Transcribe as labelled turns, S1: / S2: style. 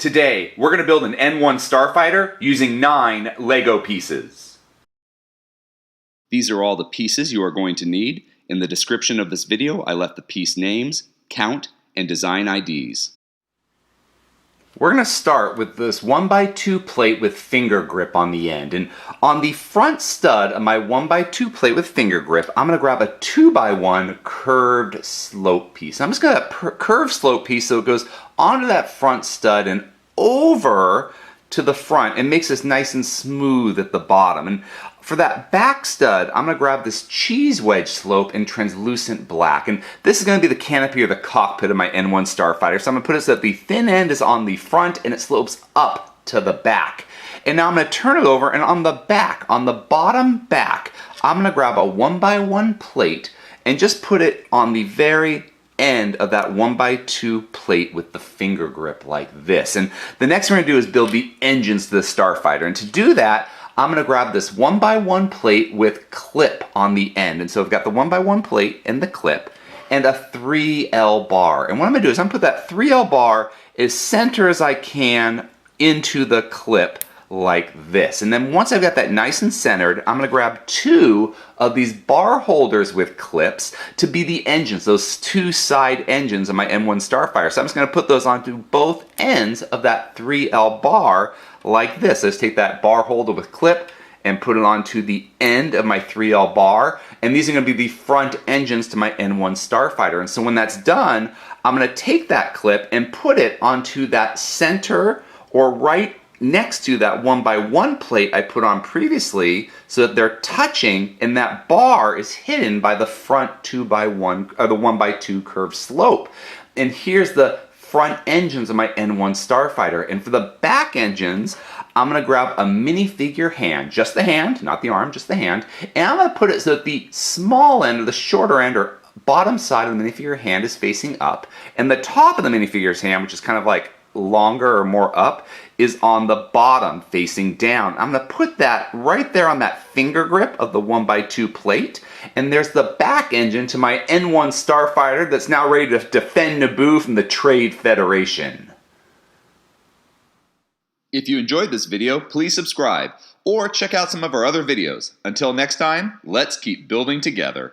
S1: Today, we're going to build an N-1 Starfighter using 9 LEGO pieces.
S2: These are all the pieces you are going to need. In the description of this video, I left the piece names, count, and design IDs.
S1: We're going to start with this 1x2 plate with finger grip on the end. And on the front stud of my 1x2 plate with finger grip, I'm going to grab a 2x1 curved slope piece. I'm just going to curve slope piece so it goes onto that front stud and over to the front and makes this nice and smooth at the bottom. And for that back stud, I'm going to grab this cheese wedge slope in translucent black. And this is going to be the canopy or the cockpit of my N-1 Starfighter. So I'm going to put it so that the thin end is on the front and it slopes up to the back. And now I'm going to turn it over, and on the back, on the bottom back, I'm going to grab a 1x1 plate and just put it on the very end of that 1x2 plate with the finger grip like this. And the next thing we're going to do is build the engines to the Starfighter. And to do that, I'm going to grab this 1x1 plate with clip on the end. And so I've got the 1x1 plate and the clip and a 3L bar. And what I'm going to do is I'm going to put that 3L bar as center as I can into the clip like this. And then once I've got that nice and centered, I'm going to grab 2 of these bar holders with clips to be the engines, those 2 side engines of my N-1 Starfighter. So I'm just going to put those onto both ends of that 3L bar like this. I just take that bar holder with clip and put it onto the end of my 3L bar. And these are going to be the front engines to my N-1 Starfighter. And so when that's done, I'm going to take that clip and put it onto that center or right next to that 1x1 plate I put on previously so that they're touching and that bar is hidden by the front 2x1 or the 1x2 curved slope. And here's the front engines of my N-1 Starfighter. And for the back engines, I'm going to grab a minifigure hand, just the hand, not the arm, just the hand, and I'm going to put it so that the small end or the shorter end or bottom side of the minifigure hand is facing up, and the top of the minifigure's hand, which is kind of like longer or more up, is on the bottom facing down. I'm going to put that right there on that finger grip of the 1x2 plate, and there's the back engine to my N-1 Starfighter that's now ready to defend Naboo from the Trade Federation.
S2: If you enjoyed this video, please subscribe or check out some of our other videos. Until next time, let's keep building together.